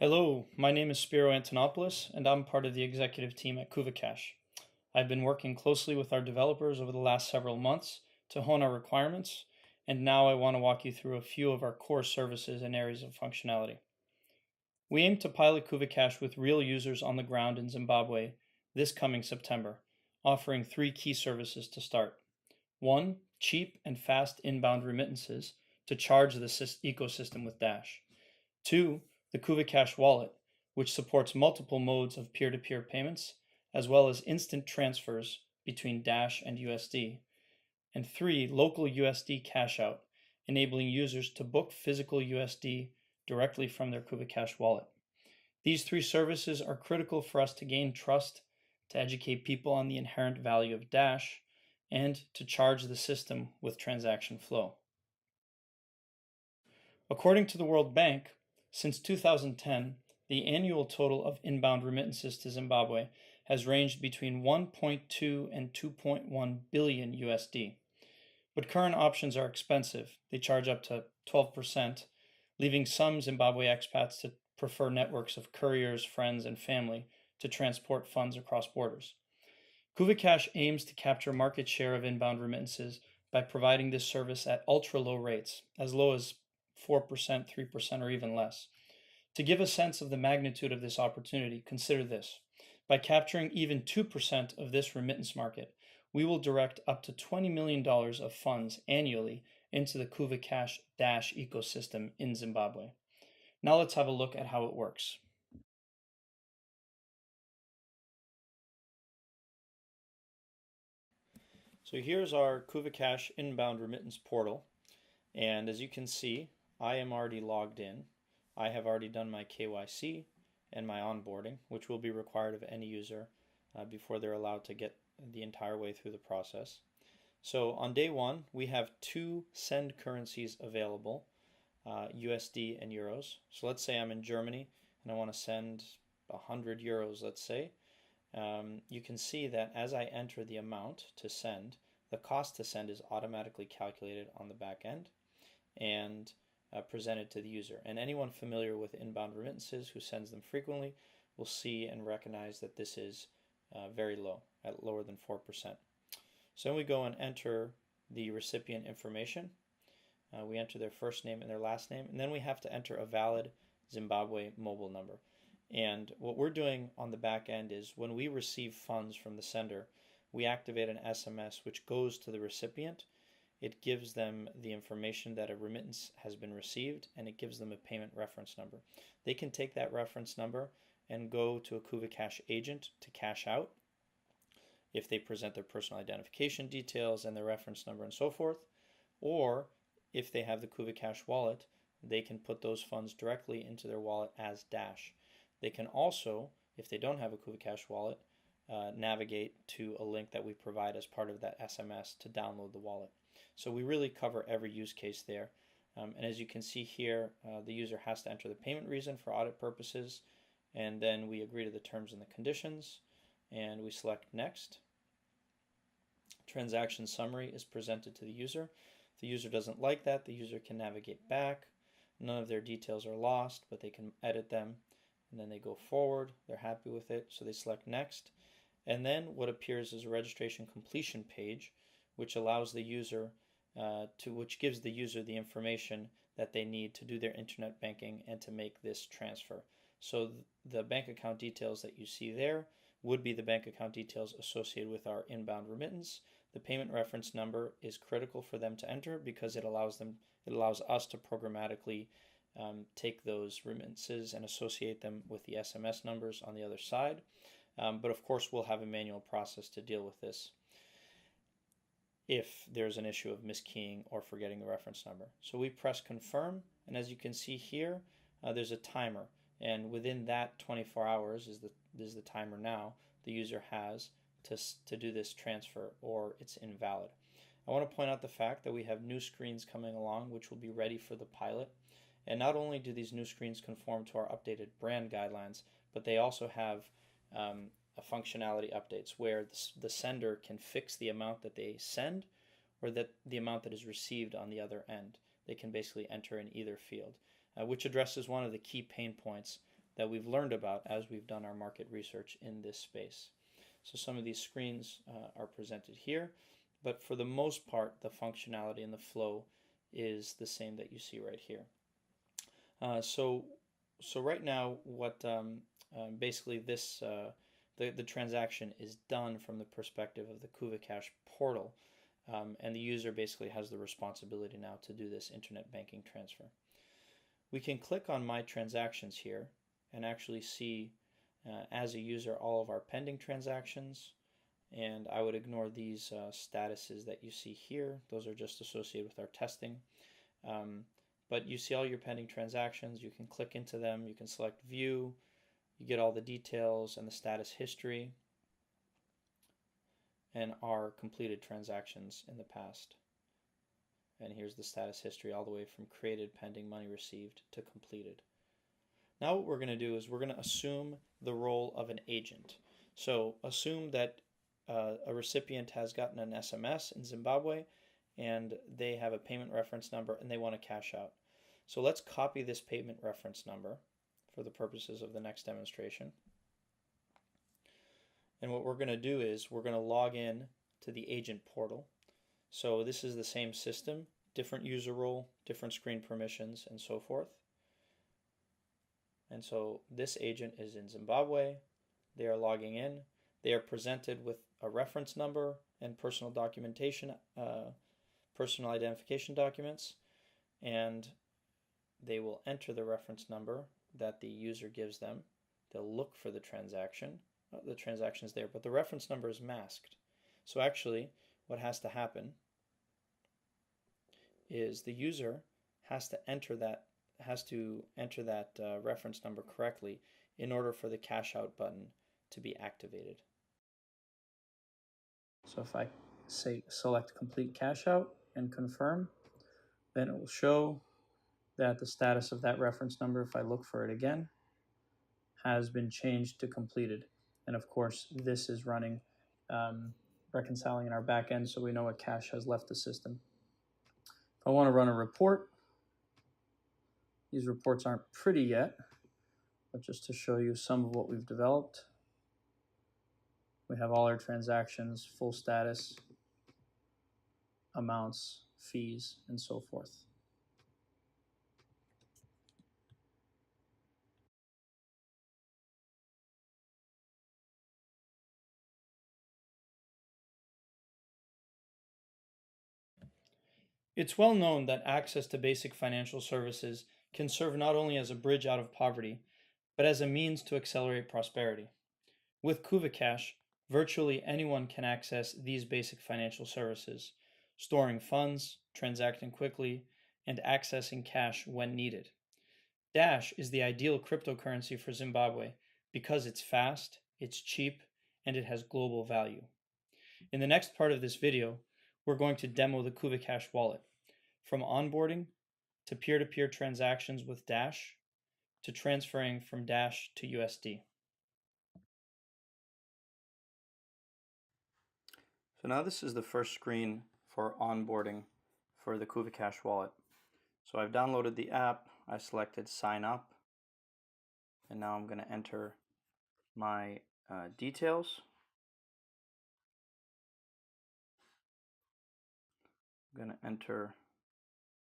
Hello, my name is Spiro Antonopoulos, and I'm part of the executive team at Kuvacash. I've been working closely with our developers over the last several months to hone our requirements, and now I want to walk you through a few of our core services and areas of functionality. We aim to pilot Kuvacash with real users on the ground in Zimbabwe this coming September, offering three key services to start. One, cheap and fast inbound remittances to charge the ecosystem with Dash. Two, the Kuvacash wallet, which supports multiple modes of peer-to-peer payments, as well as instant transfers between Dash and USD. And three, local USD cash out, enabling users to book physical USD directly from their Kuvacash wallet. These three services are critical for us to gain trust, to educate people on the inherent value of Dash, and to charge the system with transaction flow. According to the World Bank, since 2010, the annual total of inbound remittances to Zimbabwe has ranged between 1.2 and 2.1 billion USD. But current options are expensive. They charge up to 12%, leaving some Zimbabwe expats to prefer networks of couriers, friends, and family to transport funds across borders. Kuvacash aims to capture market share of inbound remittances by providing this service at ultra low rates, as low as 4%, 3%, or even less. To give a sense of the magnitude of this opportunity, consider this. By capturing even 2% of this remittance market, we will direct up to $20 million of funds annually into the Kuvacash Dash ecosystem in Zimbabwe. Now let's have a look at how it works. So here's our Kuvacash inbound remittance portal. And as you can see, I am already logged in. I have already done my KYC and my onboarding, which will be required of any user before they're allowed to get the entire way through the process. So on day one, we have two send currencies available, USD and euros. So let's say I'm in Germany and I want to send 100 euros, let's say. You can see that as I enter the amount to send, the cost to send is automatically calculated on the back end and presented to the user. And anyone familiar with inbound remittances who sends them frequently will see and recognize that this is very low, at lower than 4%. So then we go and enter the recipient information. We enter their first name and their last name, and then we have to enter a valid Zimbabwe mobile number. And what we're doing on the back end is when we receive funds from the sender, we activate an SMS which goes to the recipient. It gives them the information that a remittance has been received, and it gives them a payment reference number. They can take that reference number and go to a Kuvacash agent to cash out if they present their personal identification details and their reference number and so forth. Or if they have the Kuvacash wallet, they can put those funds directly into their wallet as Dash. They can also, if they don't have a Kuvacash wallet, navigate to a link that we provide as part of that SMS to download the wallet. So we really cover every use case there. And as you can see here, the user has to enter the payment reason for audit purposes, and then we agree to the terms and the conditions, and we select Next. Transaction summary is presented to the user. If the user doesn't like that, the user can navigate back. None of their details are lost, but they can edit them, and then they go forward. They're happy with it, so they select Next. And then what appears is a registration completion page, which allows the user which gives the user the information that they need to do their internet banking and to make this transfer. So the bank account details that you see there would be the bank account details associated with our inbound remittance. The payment reference number is critical for them to enter because it allows us to programmatically take those remittances and associate them with the SMS numbers on the other side. But of course, we'll have a manual process to deal with this if there's an issue of miskeying or forgetting the reference number. So we press confirm, and as you can see here, there's a timer, and within that 24 hours is the timer now the user has to do this transfer, or it's invalid. I want to point out the fact that we have new screens coming along which will be ready for the pilot. And not only do these new screens conform to our updated brand guidelines, but they also have a functionality updates where the sender can fix the amount that they send or that the amount that is received on the other end. They can basically enter in either field, which addresses one of the key pain points that we've learned about as we've done our market research in this space. So some of these screens are presented here, but for the most part, the functionality and the flow is the same that you see right here. So right now, what basically this the transaction is done from the perspective of the KuvaCash portal, and the user basically has the responsibility now to do this internet banking transfer. We can click on My Transactions here and actually see as a user all of our pending transactions, and I would ignore these statuses that you see here. Those are just associated with our testing. But you see all your pending transactions. You can click into them. You can select View. You get all the details and the status history and our completed transactions in the past. And here's the status history all the way from created, pending, money received to completed. Now what we're going to do is we're going to assume the role of an agent. So assume that a recipient has gotten an SMS in Zimbabwe and they have a payment reference number and they want to cash out. So let's copy this payment reference number for the purposes of the next demonstration. And what we're going to do is we're going to log in to the agent portal. So this is the same system, different user role, different screen permissions, and so forth. And so this agent is in Zimbabwe. They are logging in. They are presented with a reference number and personal documentation, personal identification documents, and they will enter the reference number that the user gives them. They'll look for the transaction. The transaction is there, but the reference number is masked. So actually, what has to happen is the user has to enter that reference number correctly in order for the cash out button to be activated. So if I select complete cash out and confirm, then it will show that the status of that reference number, if I look for it again, has been changed to completed. And of course, this is running, reconciling in our back end so we know what cash has left the system. If I want to run a report, these reports aren't pretty yet, but just to show you some of what we've developed, we have all our transactions, full status, amounts, fees, and so forth. It's well known that access to basic financial services can serve not only as a bridge out of poverty, but as a means to accelerate prosperity. With KuvaCash, virtually anyone can access these basic financial services, storing funds, transacting quickly, and accessing cash when needed. Dash is the ideal cryptocurrency for Zimbabwe because it's fast, it's cheap, and it has global value. In the next part of this video, we're going to demo the KuvaCash wallet, from onboarding to peer-to-peer transactions with Dash to transferring from Dash to USD. So now this is the first screen for onboarding for the KuvaCash wallet. So I've downloaded the app, I selected sign up, and now I'm going to enter my details. I'm going to enter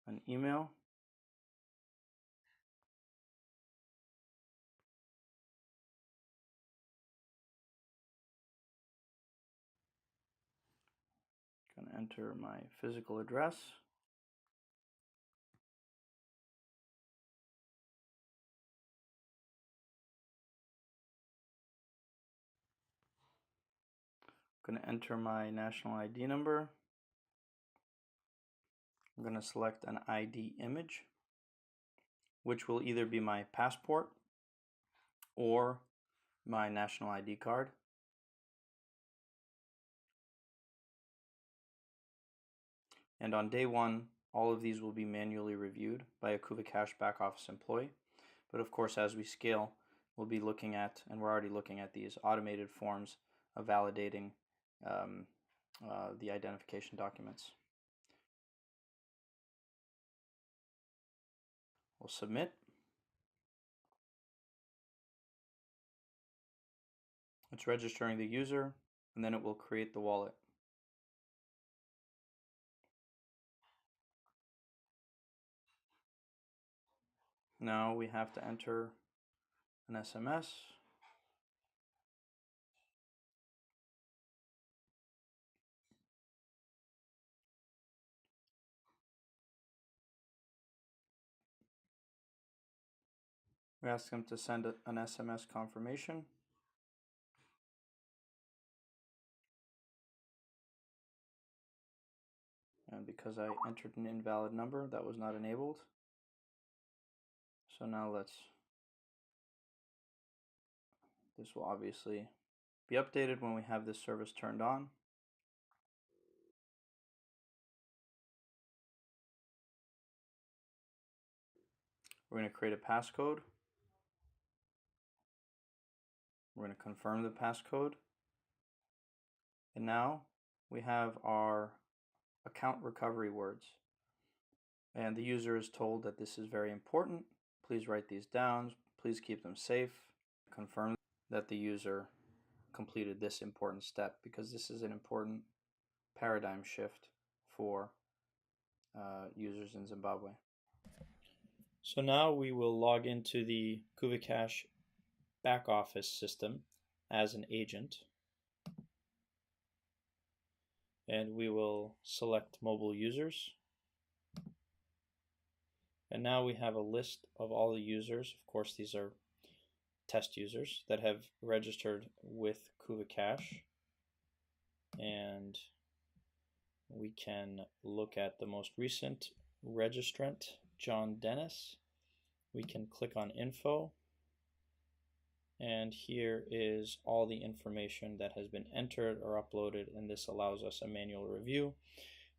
an email. I'm going to enter my physical address. I'm going to enter my national ID number. I'm going to select an ID image, which will either be my passport or my national ID card. And on day one, all of these will be manually reviewed by a KuvaCash back office employee. But of course, as we scale, we'll be looking at, and we're already looking at, these automated forms of validating the identification documents. We'll submit. It's registering the user, and then it will create the wallet. Now we have to enter an SMS. We ask them to send an SMS confirmation. And because I entered an invalid number, that was not enabled. So now this will obviously be updated when we have this service turned on. We're going to create a passcode. We're going to confirm the passcode. And now we have our account recovery words. And the user is told that this is very important. Please write these down. Please keep them safe. Confirm that the user completed this important step, because this is an important paradigm shift for users in Zimbabwe. So now we will log into the KuvaCash back office system as an agent, and we will select mobile users. And now we have a list of all the users. Of course, these are test users that have registered with KuvaCash. And we can look at the most recent registrant, John Dennis. We can click on info. And here is all the information that has been entered or uploaded, and this allows us a manual review.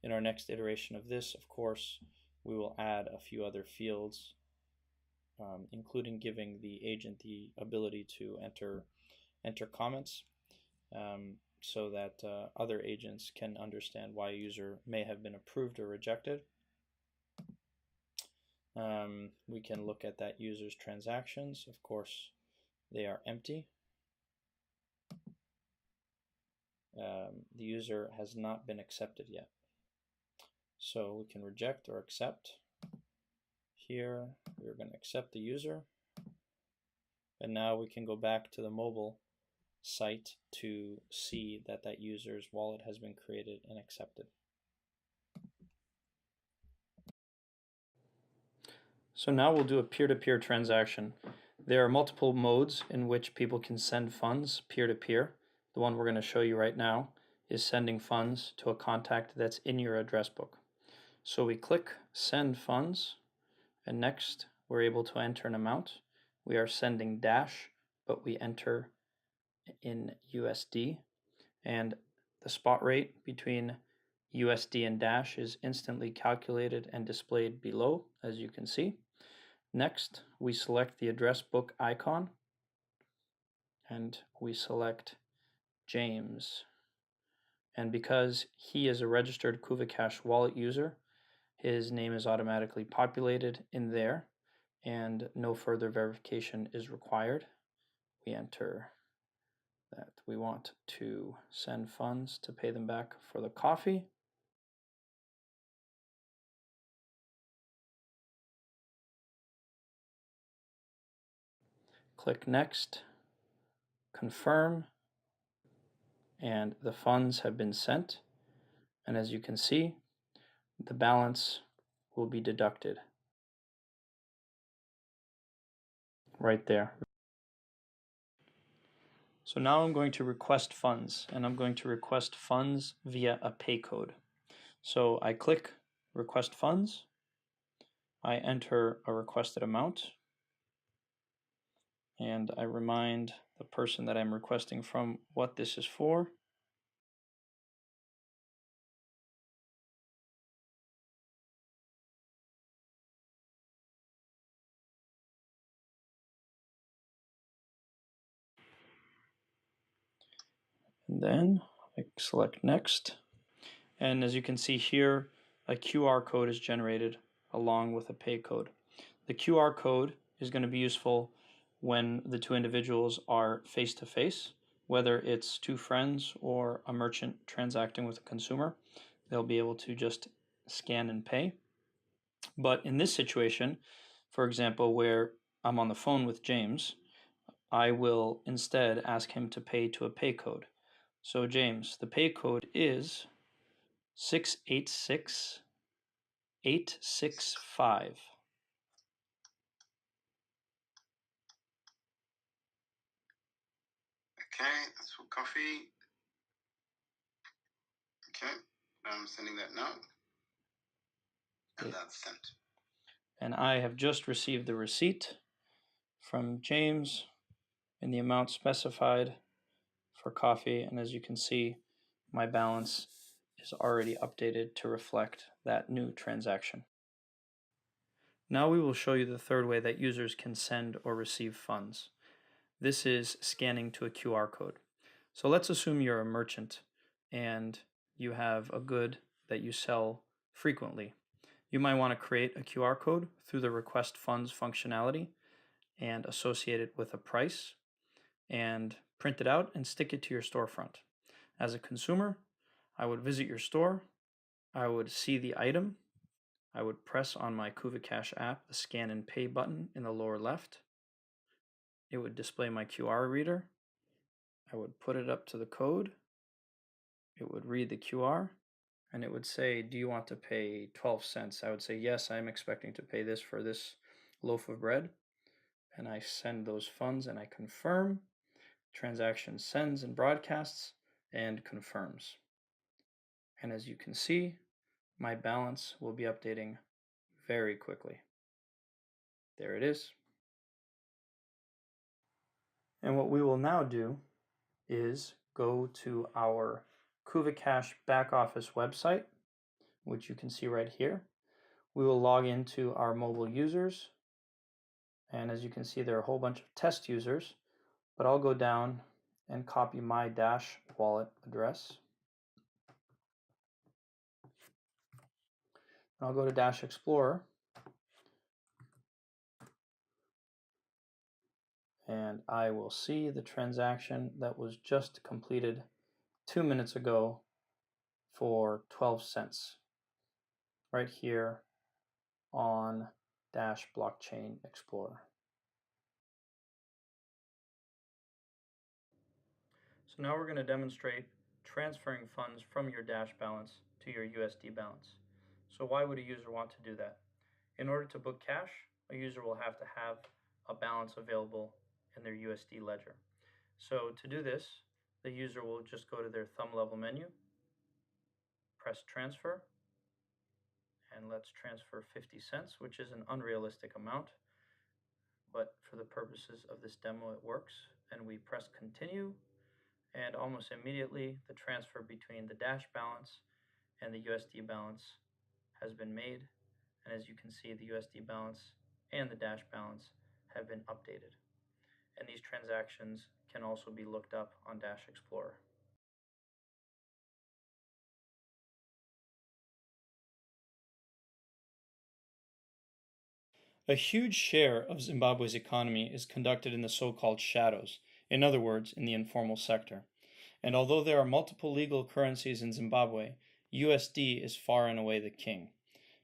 In our next iteration of this, of course, we will add a few other fields, including giving the agent the ability to enter comments, so that other agents can understand why a user may have been approved or rejected. We can look at that user's transactions. Of course, they are empty. The user has not been accepted yet. So we can reject or accept. Here, we're going to accept the user. And now we can go back to the mobile site to see that that user's wallet has been created and accepted. So now we'll do a peer-to-peer transaction. There are multiple modes in which people can send funds peer-to-peer. The one we're going to show you right now is sending funds to a contact that's in your address book. So we click send funds, and next we're able to enter an amount. We are sending Dash, but we enter in USD, and the spot rate between USD and Dash is instantly calculated and displayed below, as you can see. Next, we select the address book icon, and we select James. And because he is a registered KuvaCash wallet user, his name is automatically populated in there, and no further verification is required. We enter that we want to send funds to pay them back for the coffee. Click next, confirm, and the funds have been sent. And as you can see, the balance will be deducted right there. So now I'm going to request funds, and I'm going to request funds via a pay code. So I click request funds, I enter a requested amount, and I remind the person that I'm requesting from what this is for. And then I select next. And as you can see here, a QR code is generated along with a pay code. The QR code is going to be useful when the two individuals are face to face, whether it's two friends or a merchant transacting with a consumer, they'll be able to just scan and pay. But in this situation, for example, where I'm on the phone with James, I will instead ask him to pay to a pay code. So James, the pay code is 686865. Okay, that's for coffee. Okay, I'm sending that now. And Okay. that's sent. And I have just received the receipt from James in the amount specified for coffee. And as you can see, my balance is already updated to reflect that new transaction. Now we will show you the third way that users can send or receive funds. This is scanning to a QR code. So let's assume you're a merchant and you have a good that you sell frequently. You might want to create a QR code through the request funds functionality and associate it with a price and print it out and stick it to your storefront. As a consumer, I would visit your store, I would see the item, I would press on my KuvaCash app the scan and pay button in the lower left. It would display my QR reader. I would put it up to the code. It would read the QR and it would say, do you want to pay 12 cents? I would say, yes, I'm expecting to pay this for this loaf of bread. And I send those funds and I confirm. Transaction sends and broadcasts and confirms. And as you can see, my balance will be updating very quickly. There it is. And what we will now do is go to our KuvaCash back office website, which you can see right here. We will log into our mobile users. And as you can see, there are a whole bunch of test users, but I'll go down and copy my Dash wallet address. I'll go to Dash Explorer and I will see the transaction that was just completed 2 minutes ago for 12 cents right here on Dash Blockchain Explorer. So now we're going to demonstrate transferring funds from your Dash balance to your USD balance. So why would a user want to do that? In order to book cash, a user will have to have a balance available in their USD ledger. So to do this, the user will just go to their thumb level menu, press transfer, and let's transfer 50 cents, which is an unrealistic amount, but for the purposes of this demo it works. And we press continue, and almost immediately the transfer between the Dash balance and the USD balance has been made. And as you can see, the USD balance and the Dash balance have been updated. And these transactions can also be looked up on Dash Explorer. A huge share of Zimbabwe's economy is conducted in the so-called shadows, in other words, in the informal sector. And although there are multiple legal currencies in Zimbabwe, USD is far and away the king.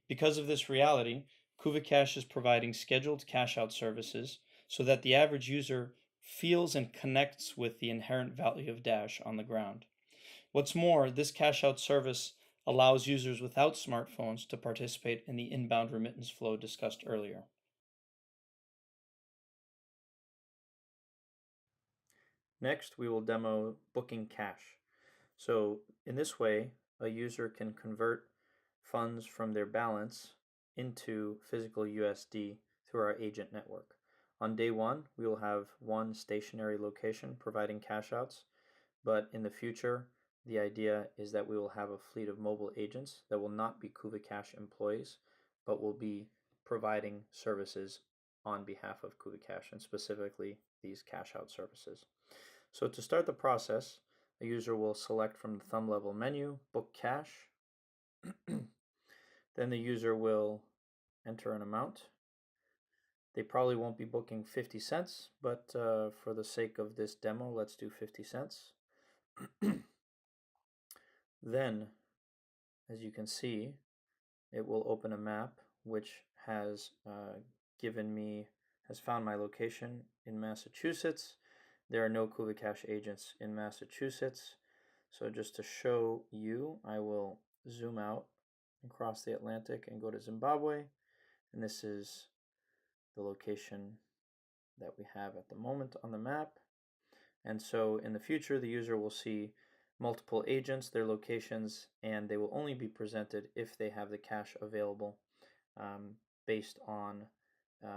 Because of this reality, KuvaCash is providing scheduled cash-out services so that the average user feels and connects with the inherent value of Dash on the ground. What's more, this cash-out service allows users without smartphones to participate in the inbound remittance flow discussed earlier. Next, we will demo booking cash. So in this way, a user can convert funds from their balance into physical USD through our agent network. On day one, we will have one stationary location providing cash outs, but in the future, the idea is that we will have a fleet of mobile agents that will not be KuvaCash employees, but will be providing services on behalf of KuvaCash, and specifically these cash out services. So to start the process, a user will select from the thumb level menu, Book Cash. Then the user will enter an amount. They probably won't be booking 50 cents, but for the sake of this demo, let's do 50 cents. Then, as you can see, it will open a map which has found my location in Massachusetts. There are no Kuvacash agents in Massachusetts. So just to show you, I will zoom out and cross the Atlantic and go to Zimbabwe. And this is the location that we have at the moment on the map. And so in the future, the user will see multiple agents, their locations, and they will only be presented if they have the cash available based on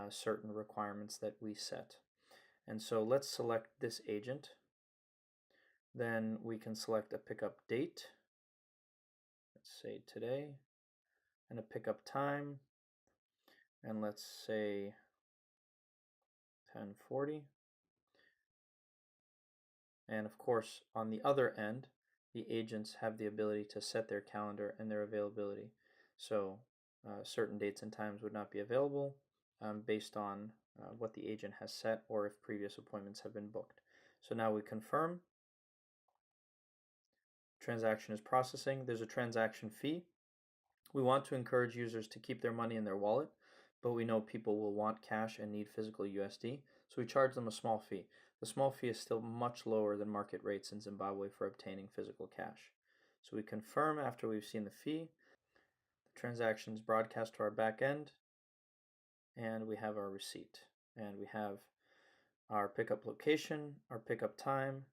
certain requirements that we set. And so let's select this agent. Then we can select a pickup date. Let's say today, and a pickup time. And let's say 10:40. And of course, on the other end, the agents have the ability to set their calendar and their availability. So certain dates and times would not be available based on what the agent has set or if previous appointments have been booked. So now we confirm. Transaction is processing. There's a transaction fee. We want to encourage users to keep their money in their wallet, but we know people will want cash and need physical USD, so we charge them a small fee. The small fee is still much lower than market rates in Zimbabwe for obtaining physical cash. So we confirm after we've seen the fee. The transaction is broadcast to our back end, and we have our receipt. And we have our pickup location, our pickup time,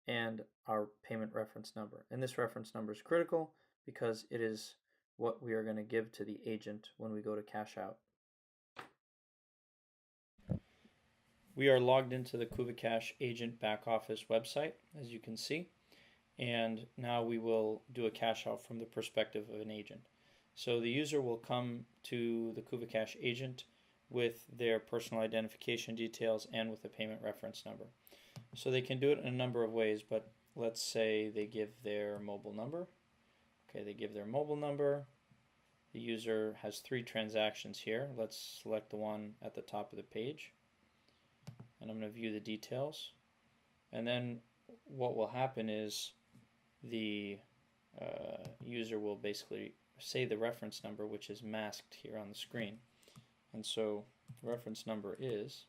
and our payment reference number. And this reference number is critical because it is what we are going to give to the agent when we go to cash out. We are logged into the Kuvacash agent back office website, as you can see, and now we will do a cash out from the perspective of an agent. So the user will come to the Kuvacash agent with their personal identification details and with a payment reference number. So they can do it in a number of ways, but let's say they give their mobile number. Okay, they give their mobile number. The user has 3 transactions here. Let's select the one at the top of the page. And I'm going to view the details. And then what will happen is the user will basically say the reference number, which is masked here on the screen. And so the reference number is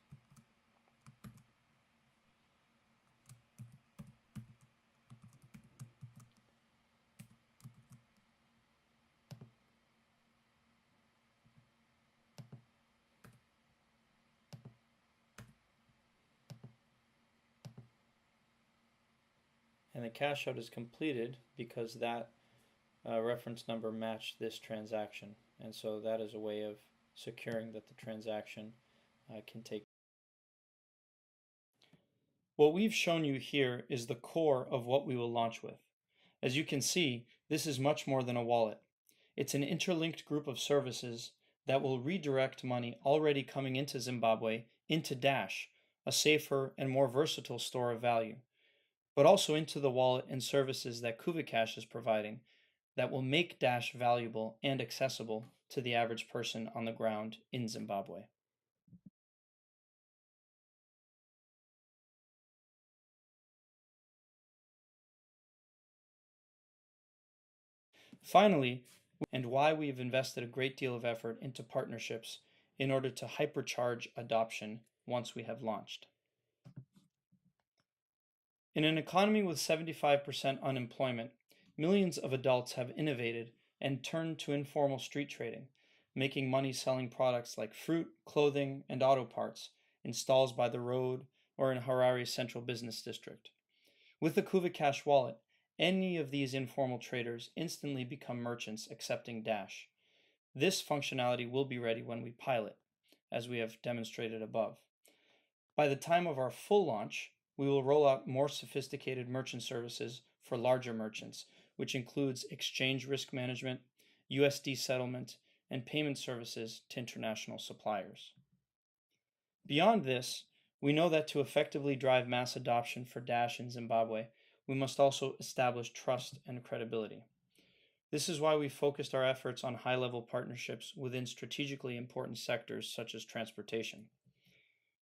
and the cash out is completed because that reference number matched this transaction. And so that is a way of securing that the transaction can take. What we've shown you here is the core of what we will launch with. As you can see, this is much more than a wallet. It's an interlinked group of services that will redirect money already coming into Zimbabwe into Dash, a safer and more versatile store of value, but also into the wallet and services that Kuvacash is providing that will make Dash valuable and accessible to the average person on the ground in Zimbabwe. Finally, and why we've invested a great deal of effort into partnerships in order to hypercharge adoption once we have launched. In an economy with 75% unemployment, millions of adults have innovated and turned to informal street trading, making money selling products like fruit, clothing, and auto parts in stalls by the road or in Harare's central business district. With the Kuvacash wallet, any of these informal traders instantly become merchants accepting Dash. This functionality will be ready when we pilot, as we have demonstrated above. By the time of our full launch, we will roll out more sophisticated merchant services for larger merchants, which includes exchange risk management, USD settlement, and payment services to international suppliers. Beyond this, we know that to effectively drive mass adoption for Dash in Zimbabwe, we must also establish trust and credibility. This is why we focused our efforts on high-level partnerships within strategically important sectors such as transportation.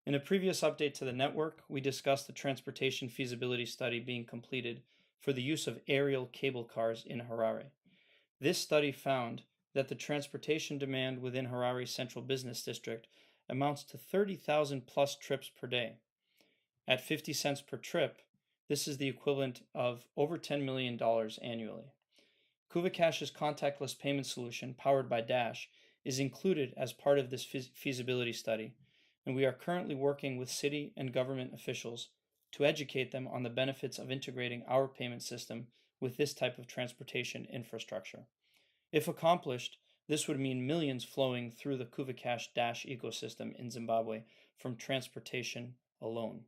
In a previous update to the network, we discussed the transportation feasibility study being completed for the use of aerial cable cars in Harare. This study found that the transportation demand within Harare's central business district amounts to 30,000 plus trips per day. At 50 cents per trip, this is the equivalent of over $10 million annually. KuvaCash's contactless payment solution, powered by Dash, is included as part of this feasibility study, and we are currently working with city and government officials to educate them on the benefits of integrating our payment system with this type of transportation infrastructure. If accomplished, this would mean millions flowing through the KuvaCash Dash ecosystem in Zimbabwe from transportation alone.